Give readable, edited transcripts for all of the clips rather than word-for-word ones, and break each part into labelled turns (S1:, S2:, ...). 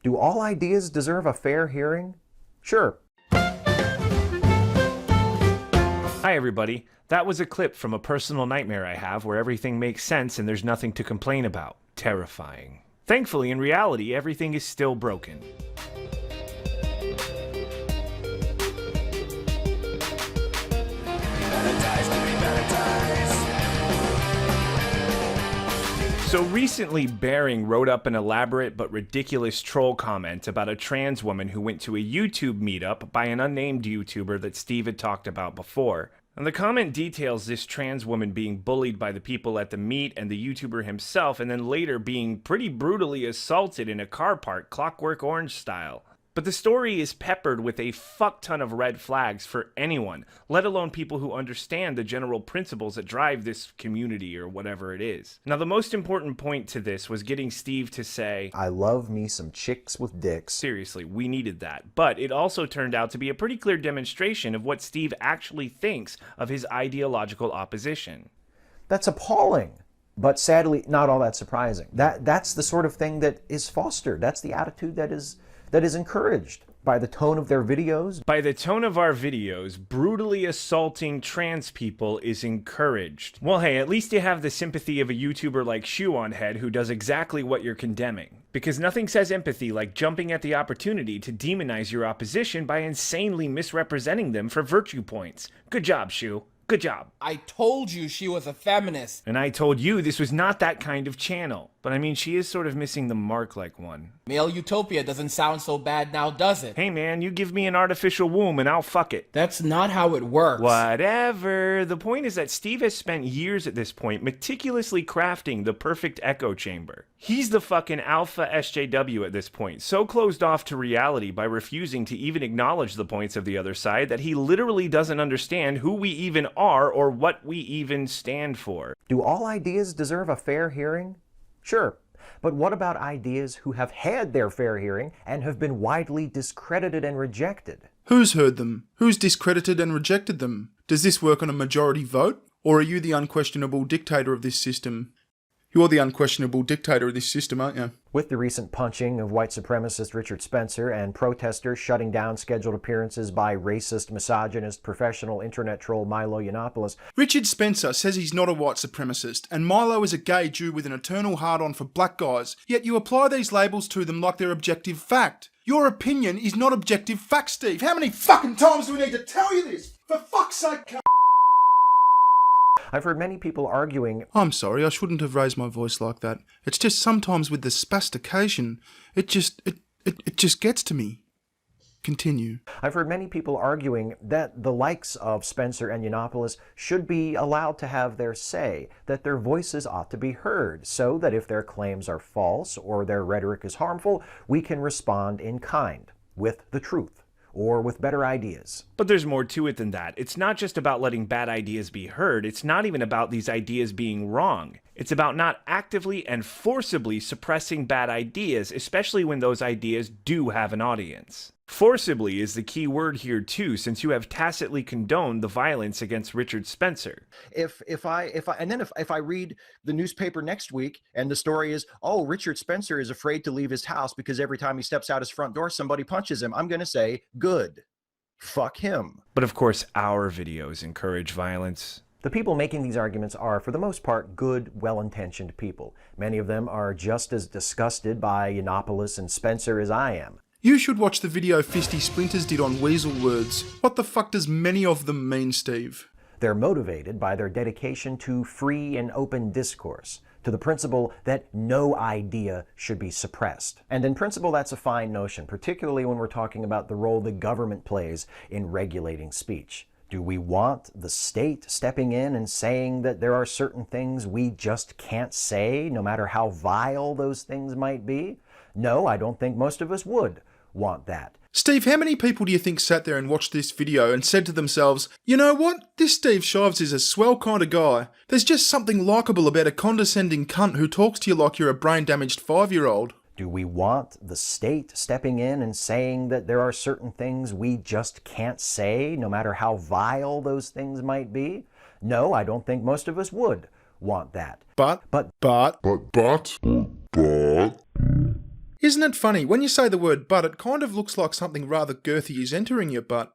S1: Do all ideas deserve a fair hearing? Sure.
S2: Hi everybody, that was a clip from a personal nightmare I have where everything makes sense and there's nothing to complain about. Terrifying. Thankfully, in reality, everything is still broken. So recently, Bearing wrote up an elaborate but ridiculous troll comment about a trans woman who went to a YouTube meetup by an unnamed YouTuber that Steve had talked about before. And the comment details this trans woman being bullied by the people at the meet and the YouTuber himself, and then later being pretty brutally assaulted in a car park, Clockwork Orange style. But the story is peppered with a fuck ton of red flags for anyone, let alone people who understand the general principles that drive this community or whatever it is. Now, the most important point to this was getting Steve to say,
S1: I love me some chicks with dicks.
S2: Seriously, we needed that. But it also turned out to be a pretty clear demonstration of what Steve actually thinks of his ideological opposition.
S1: That's appalling, but sadly not all that surprising. That's the sort of thing that is fostered. That's the attitude that is encouraged by the tone of their videos.
S2: By the tone of our videos, brutally assaulting trans people is encouraged. Well, hey, at least you have the sympathy of a YouTuber like Shoe on Head who does exactly what you're condemning. Because nothing says empathy like jumping at the opportunity to demonize your opposition by insanely misrepresenting them for virtue points. Good job, Shoe. Good job.
S3: I told you she was a feminist.
S2: And I told you this was not that kind of channel. But I mean, she is sort of missing the mark like one.
S3: Male utopia doesn't sound so bad now, does it?
S2: Hey man, you give me an artificial womb and I'll fuck it.
S3: That's not how it works.
S2: Whatever. The point is that Steve has spent years at this point meticulously crafting the perfect echo chamber. He's the fucking alpha SJW at this point, so closed off to reality by refusing to even acknowledge the points of the other side that he literally doesn't understand who we even are or what we even stand for.
S1: Do all ideas deserve a fair hearing? Sure. But what about ideas who have had their fair hearing and have been widely discredited and rejected?
S4: Who's heard them? Who's discredited and rejected them? Does this work on a majority vote? Or are you the unquestionable dictator of this system? You're the unquestionable dictator of this system, aren't you?
S1: With the recent punching of white supremacist Richard Spencer and protesters shutting down scheduled appearances by racist, misogynist, professional internet troll Milo Yiannopoulos.
S4: Richard Spencer says he's not a white supremacist, and Milo is a gay Jew with an eternal hard-on for black guys, yet you apply these labels to them like they're objective fact. Your opinion is not objective fact, Steve. How many fucking times do we need to tell you this? For fuck's sake, cunt.
S1: I've heard many people arguing,
S4: I'm sorry, I shouldn't have raised my voice like that. It's just sometimes with the spastication, it just gets to me. Continue.
S1: I've heard many people arguing that the likes of Spencer and Yiannopoulos should be allowed to have their say, that their voices ought to be heard, so that if their claims are false or their rhetoric is harmful, we can respond in kind, with the truth, or with better ideas.
S2: But there's more to it than that. It's not just about letting bad ideas be heard. It's not even about these ideas being wrong. It's about not actively and forcibly suppressing bad ideas, especially when those ideas do have an audience. Forcibly is the key word here too, since you have tacitly condoned the violence against Richard Spencer.
S1: If I read the newspaper next week and the story is, oh, Richard Spencer is afraid to leave his house because every time he steps out his front door, somebody punches him, I'm going to say, good. Fuck him.
S2: But of course, our videos encourage violence.
S1: The people making these arguments are, for the most part, good, well-intentioned people. Many of them are just as disgusted by Yiannopoulos and Spencer as I am.
S4: You should watch the video Fisty Splinters did on weasel words. What the fuck does many of them mean, Steve?
S1: They're motivated by their dedication to free and open discourse, to the principle that no idea should be suppressed. And in principle, that's a fine notion, particularly when we're talking about the role the government plays in regulating speech. Do we want the state stepping in and saying that there are certain things we just can't say, no matter how vile those things might be? No, I don't think most of us would want that.
S4: Steve, how many people do you think sat there and watched this video and said to themselves, you know what, this Steve Shives is a swell kind of guy. There's just something likeable about a condescending cunt who talks to you like you're a brain-damaged 5-year-old.
S1: Do we want the state stepping in and saying that there are certain things we just can't say, no matter how vile those things might be? No, I don't think most of us would want that.
S4: But Isn't it funny? When you say the word butt, it kind of looks like something rather girthy is entering your butt.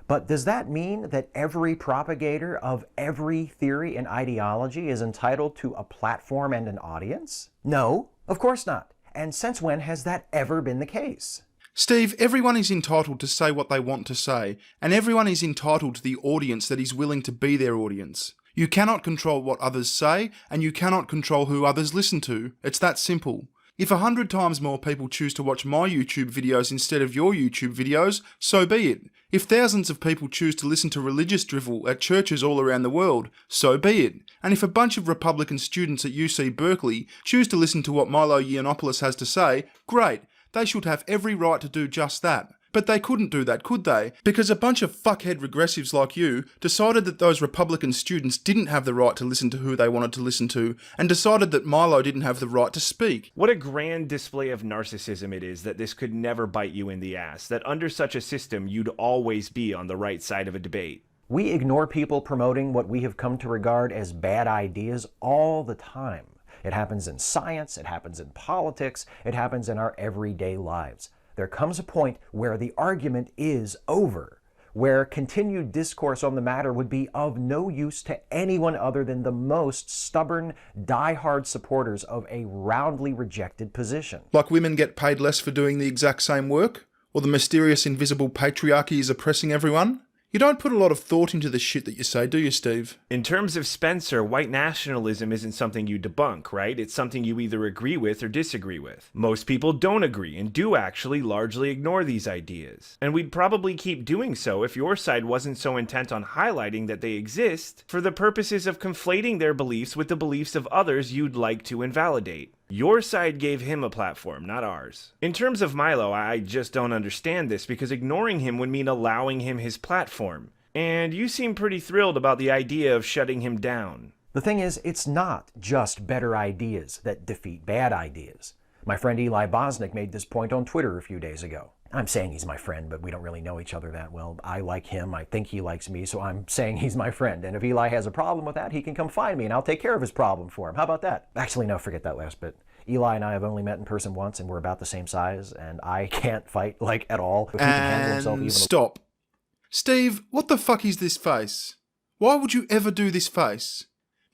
S1: But does that mean that every propagator of every theory and ideology is entitled to a platform and an audience? No, of course not. And since when has that ever been the case?
S4: Steve, everyone is entitled to say what they want to say, and everyone is entitled to the audience that is willing to be their audience. You cannot control what others say, and you cannot control who others listen to. It's that simple. If 100 times more people choose to watch my YouTube videos instead of your YouTube videos, so be it. If thousands of people choose to listen to religious drivel at churches all around the world, so be it. And if a bunch of Republican students at UC Berkeley choose to listen to what Milo Yiannopoulos has to say, great. They should have every right to do just that. But they couldn't do that, could they? Because a bunch of fuckhead regressives like you decided that those Republican students didn't have the right to listen to who they wanted to listen to, and decided that Milo didn't have the right to speak.
S2: What a grand display of narcissism it is that this could never bite you in the ass, that under such a system you'd always be on the right side of a debate.
S1: We ignore people promoting what we have come to regard as bad ideas all the time. It happens in science, it happens in politics, it happens in our everyday lives. There comes a point where the argument is over, where continued discourse on the matter would be of no use to anyone other than the most stubborn, die-hard supporters of a roundly rejected position.
S4: Like women get paid less for doing the exact same work? Or the mysterious invisible patriarchy is oppressing everyone? You don't put a lot of thought into the shit that you say, do you, Steve?
S2: In terms of Spencer, white nationalism isn't something you debunk, right? It's something you either agree with or disagree with. Most people don't agree and do actually largely ignore these ideas. And we'd probably keep doing so if your side wasn't so intent on highlighting that they exist for the purposes of conflating their beliefs with the beliefs of others you'd like to invalidate. Your side gave him a platform, not ours. In terms of Milo, I just don't understand this because ignoring him would mean allowing him his platform. And you seem pretty thrilled about the idea of shutting him down.
S1: The thing is, it's not just better ideas that defeat bad ideas. My friend Eli Bosnick made this point on Twitter a few days ago. I'm saying he's my friend, but we don't really know each other that well. I like him, I think he likes me, so I'm saying he's my friend. And if Eli has a problem with that, he can come find me and I'll take care of his problem for him. How about that? Actually, no, forget that last bit. Eli and I have only met in person once and we're about the same size, and I can't fight, like, at all. If he can handle himself even
S4: stop. Steve, what the fuck is this face? Why would you ever do this face?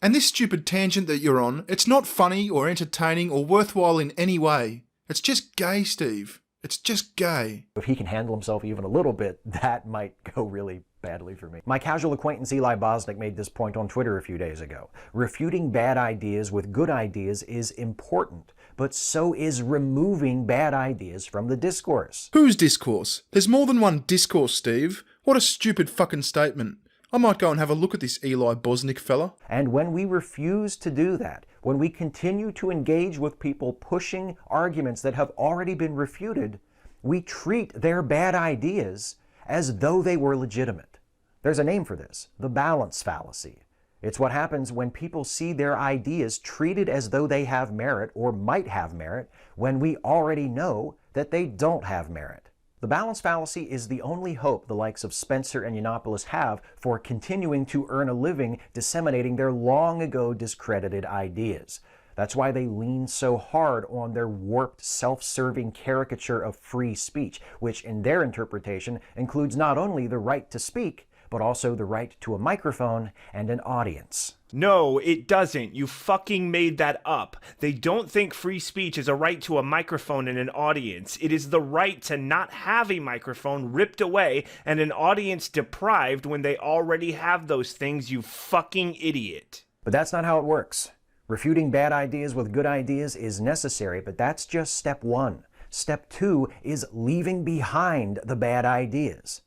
S4: And this stupid tangent that you're on, it's not funny or entertaining or worthwhile in any way. It's just gay, Steve. It's just gay.
S1: If he can handle himself even a little bit, that might go really badly for me. My casual acquaintance Eli Bosnick made this point on Twitter a few days ago. Refuting bad ideas with good ideas is important, but so is removing bad ideas from the discourse.
S4: Whose discourse? There's more than one discourse, Steve. What a stupid fucking statement. I might go and have a look at this Eli Bosnick fella.
S1: And when we refuse to do that, when we continue to engage with people pushing arguments that have already been refuted, we treat their bad ideas as though they were legitimate. There's a name for this, the balance fallacy. It's what happens when people see their ideas treated as though they have merit or might have merit when we already know that they don't have merit. The balance fallacy is the only hope the likes of Spencer and Yiannopoulos have for continuing to earn a living disseminating their long ago discredited ideas. That's why they lean so hard on their warped, self-serving caricature of free speech, which in their interpretation includes not only the right to speak, but also the right to a microphone and an audience.
S2: No, it doesn't. You fucking made that up. They don't think free speech is a right to a microphone and an audience. It is the right to not have a microphone ripped away and an audience deprived when they already have those things, you fucking idiot.
S1: But that's not how it works. Refuting bad ideas with good ideas is necessary, but that's just step one. Step two is leaving behind the bad ideas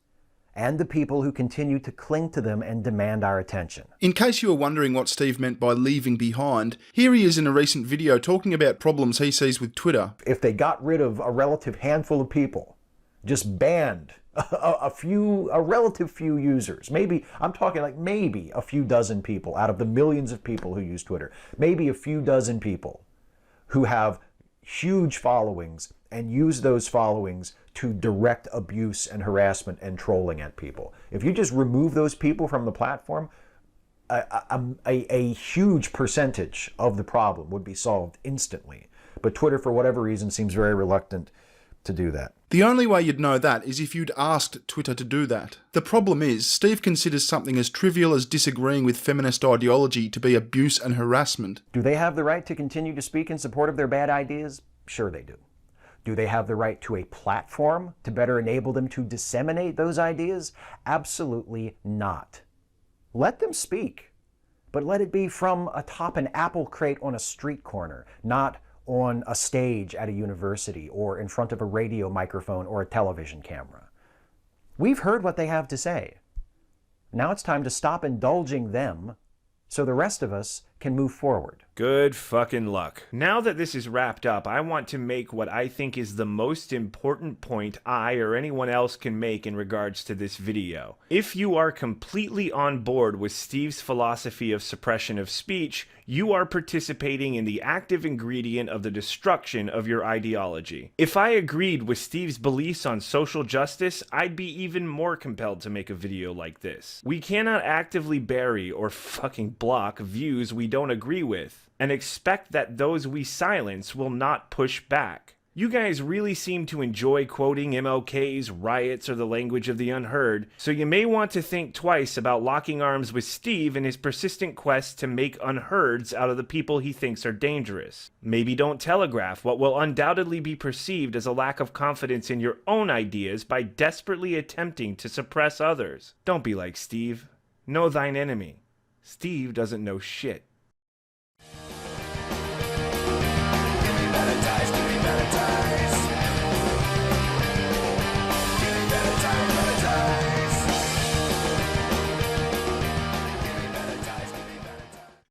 S1: and the people who continue to cling to them and demand our attention.
S4: In case you were wondering what Steve meant by leaving behind, here he is in a recent video talking about problems he sees with Twitter.
S1: If they got rid of a relative handful of people, just banned a relative few users, maybe, I'm talking like maybe a few dozen people out of the millions of people who use Twitter, maybe a few dozen people who have huge followings and use those followings to direct abuse and harassment and trolling at people. If you just remove those people from the platform, a huge percentage of the problem would be solved instantly. But Twitter, for whatever reason, seems very reluctant to do that.
S4: The only way you'd know that is if you'd asked Twitter to do that. The problem is, Steve considers something as trivial as disagreeing with feminist ideology to be abuse and harassment.
S1: Do they have the right to continue to speak in support of their bad ideas? Sure they do. Do they have the right to a platform to better enable them to disseminate those ideas? Absolutely not. Let them speak, but let it be from atop an apple crate on a street corner, not on a stage at a university or in front of a radio microphone or a television camera. We've heard what they have to say. Now it's time to stop indulging them so the rest of us can move forward.
S2: Good fucking luck. Now that this is wrapped up, I want to make what I think is the most important point I or anyone else can make in regards to this video. If you are completely on board with Steve's philosophy of suppression of speech, you are participating in the active ingredient of the destruction of your ideology. If I agreed with Steve's beliefs on social justice, I'd be even more compelled to make a video like this. We cannot actively bury or fucking block views we don't agree with, and expect that those we silence will not push back. You guys really seem to enjoy quoting MLK's riots or the language of the unheard, so you may want to think twice about locking arms with Steve in his persistent quest to make unheards out of the people he thinks are dangerous. Maybe don't telegraph what will undoubtedly be perceived as a lack of confidence in your own ideas by desperately attempting to suppress others. Don't be like Steve. Know thine enemy. Steve doesn't know shit.